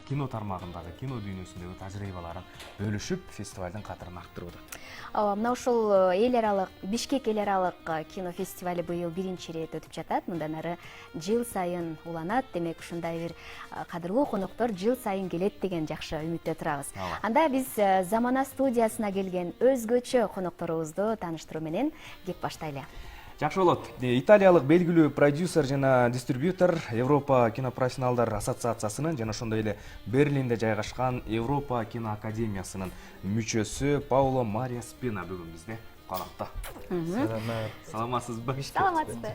кино тармагындагы кино дүйнөсүндөгү тажрыйбаларын бөлүшүп, фестивалдын катарын арттырууда. Мына ушул эл аралык Бишкек эл аралык кинофестивали быйыл биринчи ирет өтүп жатат. Мындан ары жыл сайын уланат. Демек, ушундай бир кадырлуу коноктор жыл сайын келет деген жакшы үмүттө турабыз. Анда биз Замана студиясына келген өзгөчө конокторубузду тааныштыруу менен кеп баштайлы. Жакшы болот. Италиялык белгилүү продюсер жана дистрибьютор Европа кинопрофессионалдар ассоциациясынын жана ошондой эле Берлинде жайгашкан Европа киноакадемиясынын мүчөсү Паоло Мария Спина бүгүн бизде конокто. Саламатсызбы? Саламатсызбы.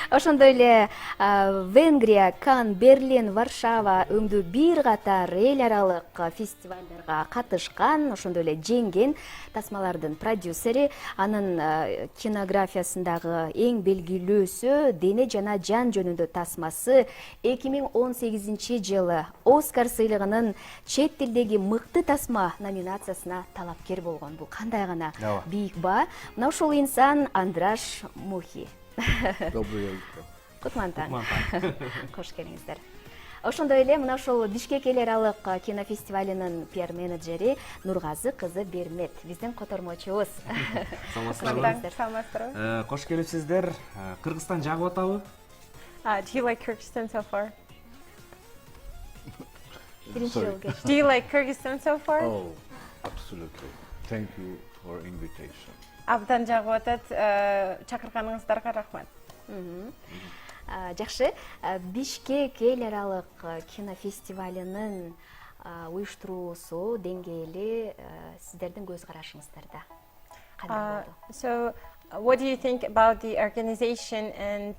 Ошондой эле Венгрия, Кан, Берлин, Варшава өңдүү бир катар эл аралык фестивалдарга катышкан, ошондой эле жеңген тасмалардын продюсери, анын кинографиясындагы эң белгилүүсү Дене жана жан жөнүндө тасмасы 2018 жылы Оскар сыйлыгынын чет тилдеги мыкты тасма номинациясына талапкер болгон. Бул кандай гана бийик баа. Мына ушул инсан Андраш Мухи. Доброе утро. Кутмантан. Кош келиңиздер. Ошондой эле мына ушул Бишкек эл аралык кинофестивалынын пиар-менеджери Нургазы кызы Бермет, биздин котормочубуз. Саламатсыздарбы? Кош келипсиздер. Кыргызстан жагып атабы? Do you like Kyrgyzstan so far? Do you like Kyrgyzstan so far? Oh, absolutely. Thank you for invitation. Абдан жагып атат, чакырганыңыздарга рахмат. Жакшы, Бишкек эл аралык кинофестивалынын уюштуруусу деңгээли сиздердин көз карашыңыздарда кандай болду? So, what do you think about the organization and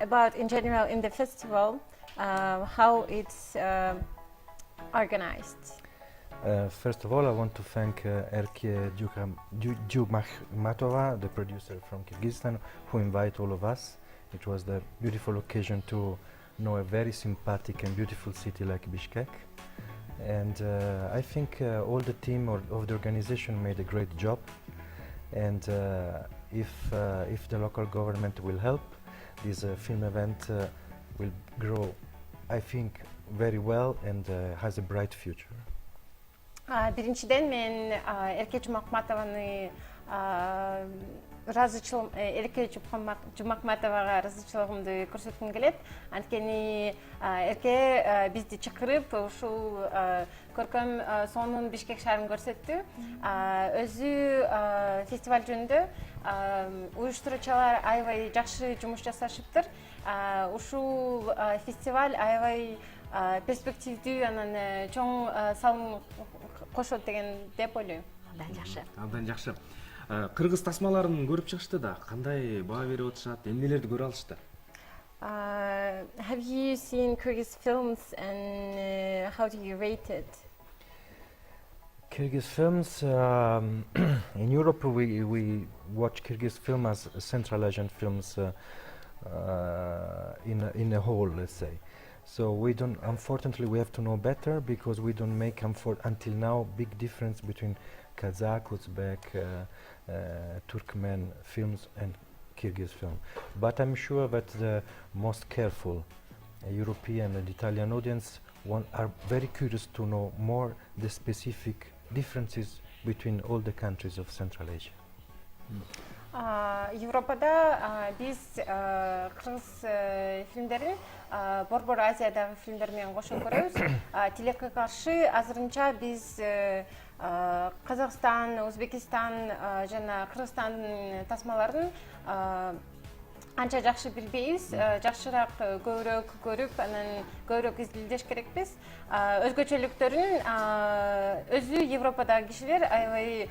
about in general in the festival, how it's organized? First of all, I want to thank Erke Djugmatova, the producer from Kyrgyzstan, who invited all of us. It was the beautiful occasion to know a very sympathetic and beautiful city like Bishkek. And I think all the team of the organization made a great job. And if the local government will help, this film event will grow, I think, very well and has a bright future. Биринчиден мен Эрке Жумакматованы Эрке Жумакматовага ыраазычылыгымды көрсөткүм келет. Анткени Эрке бизди чакырып, ушул көркөм сонун Бишкек шаарын көрсөттү. Өзү фестиваль жөнүндө уюштуруучулар аябай жакшы жумуш жасашыптыр. Ушул фестиваль аябай перспективдүү, анан чоң салым кошот деген деп ойлойм. Абдан жакшы. Абдан жакшы. Кыргыз тасмаларын көрүп чыгышты да, кандай баа берип атышат, эмнелерди көрө алышты? Have you seen Kyrgyz films and how do you rate it? Kyrgyz films, in Europe we watch Kyrgyz film as Central Asian films in a whole, let's say. So we don't, unfortunately, we have to know better because we don't make until now big difference between Kazakh, Uzbek, Turkmen films and Kyrgyz film. But I'm sure that the most careful European and Italian audience are very curious to know more the specific differences between all the countries of Central Asia. Европада биз кыргыз фильмдерин Борбор Азиядагы фильмдер менен кошо көрөбүз. Тилекке каршы азырынча биз Казакстан, Өзбекистан жана Кыргызстандын тасмаларын анча жакшы билбейбиз. Жакшыраак көбүрөөк көрүп, анан көбүрөөк изилдеш керекпиз. Өзгөчөлүктөрүн өзү Европадагы кишилер аябай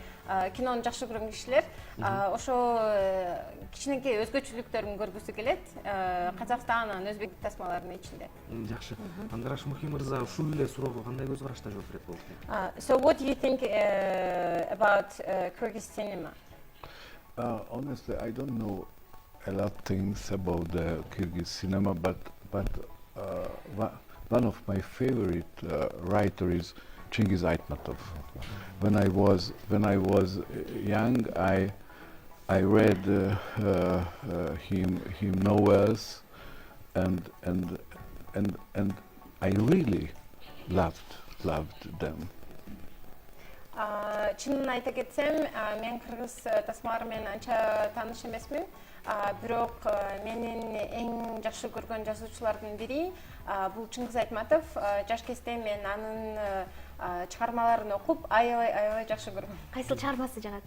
кинону жакшы көргөн кишилер ошо кичинекей өзгөчөлүктөрүн көргүсү келет. Казакстан, анан Өзбек тасмаларынын ичинде. Жакшы. Андраш Мухи мырза ушул эле суроого кандай көз карашта жооп берет болду? So what do you think about Kyrgyz cinema? Honestly, I don't know a lot of things about the Kyrgyz cinema, but one of my favorite writers is Chingiz Aytmatov. When I was young, I read him novels, and and I really loved them. Чынын айта кетсем, мен кыргыз тасмалары менен анча тааныш эмесмин. Бирок менин эң жакшы көргөн жазуучулардын бири бул Чыңгыз Айтматов. Жаш кезде мен анын чыгармаларын окуп, аябай жакшы көргөм. Кайсыл чыгармасы жагат?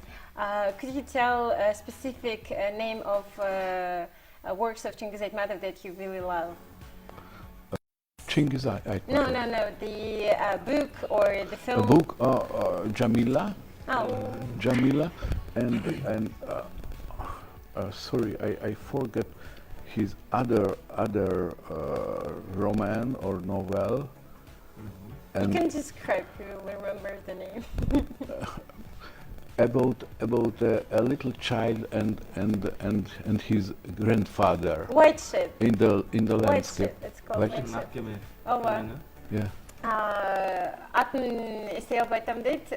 Could you tell a specific name of works of Чыңгыз Айтматов that you really love? Chingiz Aytmatov. No, the book or the film. A book, Jamila. Oh. Jamila, and sorry, I forget his other roman or novel. You can describe if you remember the name. About a little child and his grandfather. White Ship. In the White landscape. Ship. It's called White Ship. Oh wow. Yeah. Атын эстей албай атам дейт,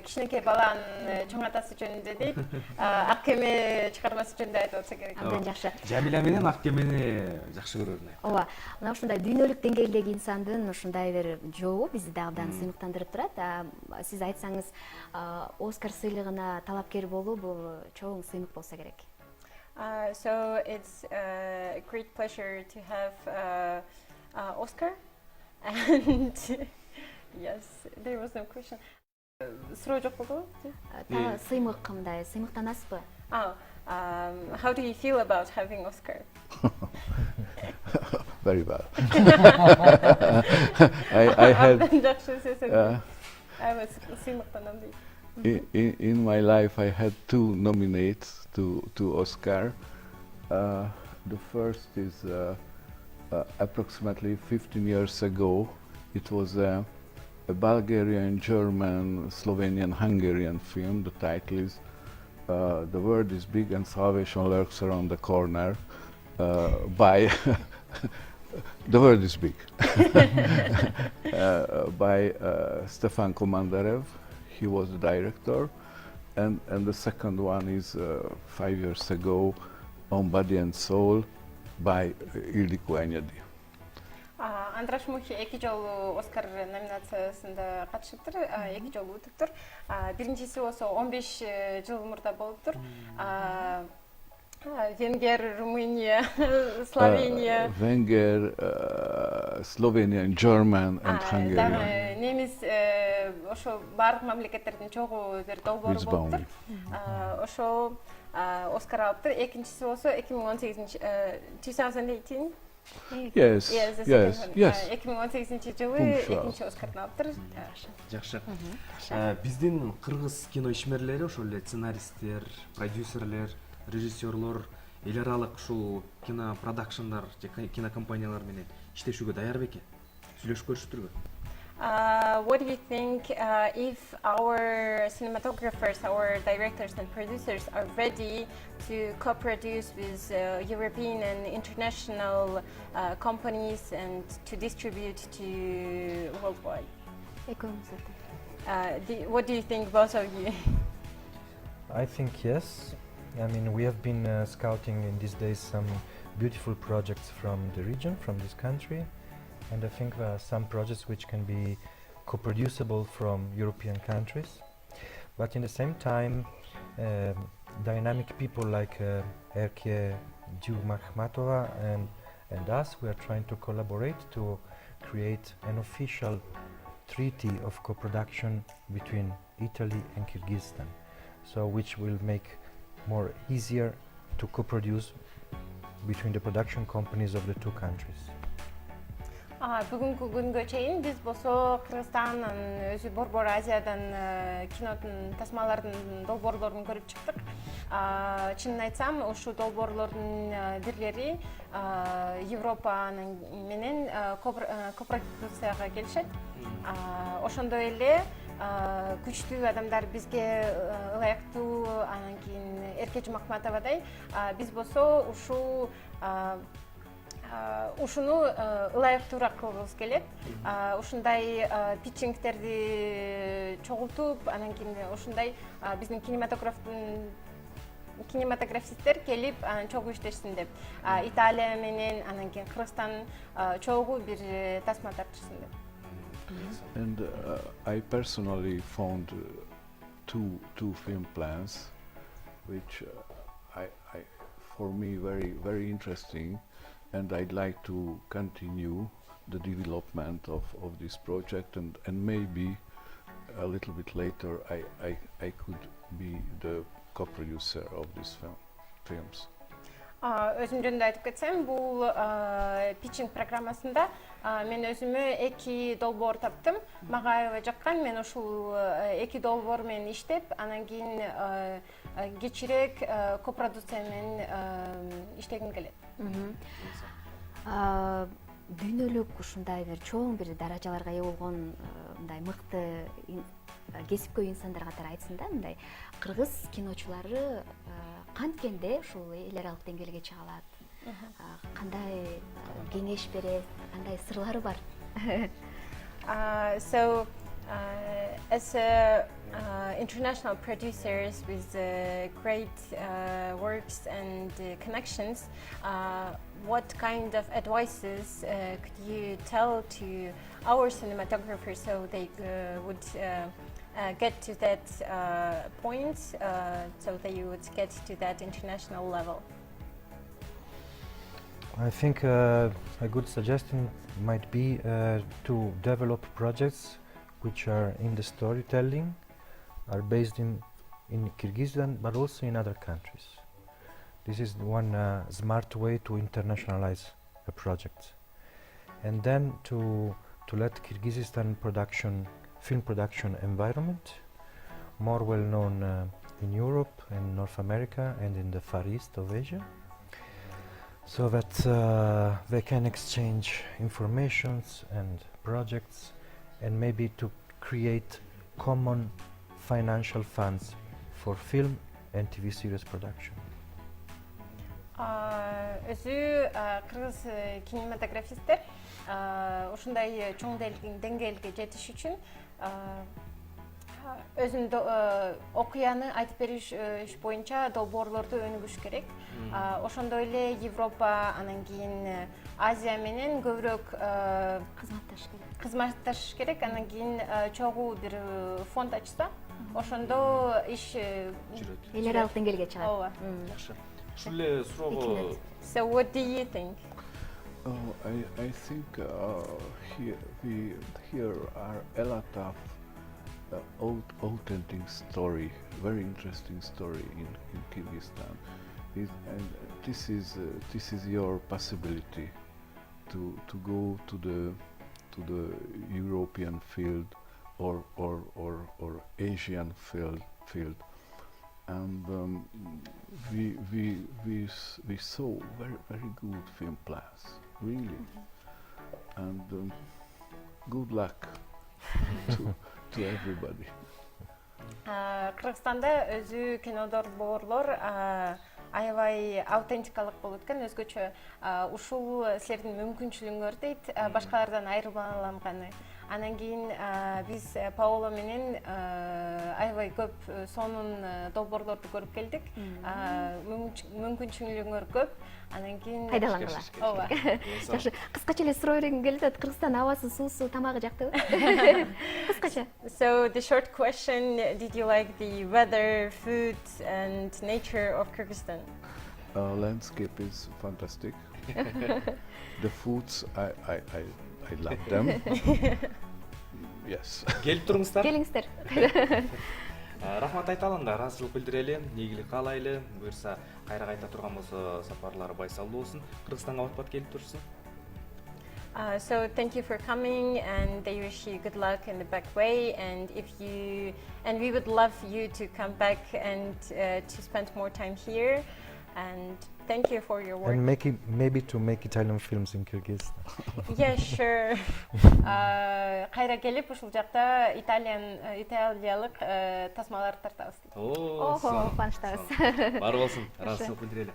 кичинекей баланын чоң атасы жөнүндө дейт, ак кеме чыгармасы жөнүндө айтып атса керек. Абдан жакшы. Жамиля менен ак кемени жакшы көрөм. Ооба, мына ушундай дүйнөлүк деңгээлдеги инсандын ушундай бир жобу бизди да абдан сыймыктандырып турат. Сиз айтсаңыз, Оскар сыйлыгына талапкер болуу бул чоң сыймык болсо керек. So it's a great pleasure to have Oscar. And yes, there was no question. Суроо жок болду? Сыймык кандай? Сыймыктанасызбы? How do you feel about having Oscar? Very well. I had in my life I had 2 nominates to Oscar. The first is approximately 15 years ago. It was a Bulgarian, German, Slovenian, Hungarian film. The title is The World is Big and Salvation Lurks Around the Corner by The World is Big by Stefan Komandarev. He was the director. And the second one is 5 years ago, On Body and Soul by Ildiko Enyadi. Андраш Мухи 2 жолу Оскар номинациясында катышыптыр, 2 жолу өтүптүр. Биринчиси болсо 15 жыл мурда болуптур. Венгер, Румыния, Словения. Венгер, Slovenian, German and Hungarian. Немис ошо бардык мамлекеттердин чогуу бир долбоору болуптур. Ошо Оскар алыптыр. Экинчиси болсо 2018 2018. Yes. 2018 жылы экинчи Оскарды алыптыр. Жакшы. Биздин кыргыз кино ишмерлери ошол эле сценаристтер, продюсерлер, режиссерлор эл аралык ушул кино продакшндар же кинокомпаниялар менен иштешүүгө даяр бекен? Сүйлөшүп көрүшүптүрбү? What do you think if our cinematographers, our directors and producers are ready to co-produce with European and international companies and to distribute to worldwide? What do you think, both of you? I think yes. I mean, we have been scouting in these days some beautiful projects from the region, from this country. And I think there are some projects which can be co-producible from European countries. But in the same time, dynamic people like Erke Mahmatova and us, we are trying to collaborate to create an official treaty of co-production between Italy and Kyrgyzstan. So which will make more easier to co-produce between the production companies of the 2 countries. Бүгүнкү күнгө чейин биз болсо Кыргызстандын өзү Борбор Азиядан кинодун тасмалардын долбоорлорун көрүп чыктык. Чынын айтсам, ушул долбоорлордун бирлери Европанын менен копродукцияга келишет. Ошондой эле күчтүү адамдар бизге ылайыктуу, анан кийин Эрке Жумахматовадай биз болсо ушуну ылайыктуураак кылгыбыз келет. Ушундай питчингтерди чогултуп, анан кийин ушундай биздин кинематографтын кинематографисттер келип анан чогуу иштешсин деп. Италия менен анан кийин Кыргызстан чогуу бир тасма тартышсын деп. And I personally found two film plans, which for me very interesting, and I'd like to continue the development of this project, and maybe a little bit later I could be the co-producer of these films. Өзүм жөнүндө айтып кетсем, бул питчинг программасында мен өзүмө 2 долбоор таптым. Мага аябай жаккан, мен ушул 2 долбоор менен иштеп, анан кийин кечирээк копродуция менен иштегим келет. Дүйнөлүк ушундай бир чоң бир даражаларга ээ болгон мындай мыкты кесипкөй инсандар катары айтсын да, мындай кыргыз киночулары канткенде ушул эл аралык деңгээлге чыга алат? Кандай кеңеш берет, кандай сырлары бар? So, as international producers with great works and connections, what kind of advices could you tell to our cinematographers so they would get to that point, so they would get to that international level? I think a good suggestion might be to develop projects which are in the storytelling, are based in Kyrgyzstan, but also in other countries. This is one smart way to internationalize a project. And then to let Kyrgyzstan film production environment more well known in Europe and North America and in the Far East of Asia, so that they can exchange informations and projects, and maybe to create common financial funds for film and TV series production. Өзү кыргыз кинематографисттер ушундай чоң деңгээлге жетиш үчүн өзүн окуяны айтып бериш боюнча долбоорлорду өнүгүш керек. Ошондой эле Европа, анан кийин Азия менен көбүрөөк кызматташыш керек, анан кийин чогуу бир фонд ачса, ошондо иш эл аралык деңгээлге чыгат. Ооба. Жакшы. Ушул эле суроого. So what do you think? Oh, I think here are a lot of authentic story, very interesting story in Kyrgyzstan, and this is your possibility to go to the European field or Asian field, and we saw very good film plans, really, and good luck to everybody. Кыргызстанда өзү кинодолбоорлор аябай аутентикалык болуп өткөн, өзгөчө ушул силердин мүмкүнчүлүгүңөр дейт, башкалардан айырмаланганы. Анан кийин биз Паоло менен аябай көп сонун долбоорлорду көрүп келдик. Мүмкүнчүлүгүңөр көп. Анан кийин пайдалангыла. Ооба. Жакшы, кыскача эле суроо бергим келип атат. Кыргызстан абасы, суусу, тамагы жактыбы? Кыскача. So the short question, did you like the weather, food and nature of Kyrgyzstan? Landscape is fantastic. The foods I love them. Yes. Келип туруңуздар. Келиңиздер. Рахмат айталын да, ыраазычылык билдирели, ийгилик каалайлы. Буюрса, кайра кайта турган болсо, сапарлары байсалдуу болсун. Кыргызстанга бат-бат келип турсун. So thank you for coming, and they wish you good luck in the back way, and we would love you to come back and to spend more time here, and thank you for your work. And maybe to make Italian films in Kyrgyzstan. Yeah, sure. Кайра келип ушул жакта италиялык тасмаларды тартабыз. Ого, кубанычтабыз. Бар болсун, ыраазычылык билдирели.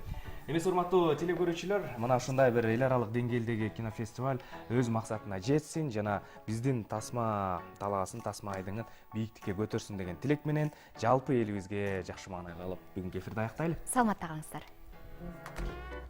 Эмес урматтуу телекөрүүчүлөр, мына ушундай бир эл аралык деңгээлдеги кинофестиваль өз максатына жетсин жана биздин тасма талаасын, тасма айдыңын бийиктикке көтөрсүн деген тилек менен жалпы элибизге жакшы маанай калып бүгүнкү эфирди аяктайлы. Саламатта калыңыздар.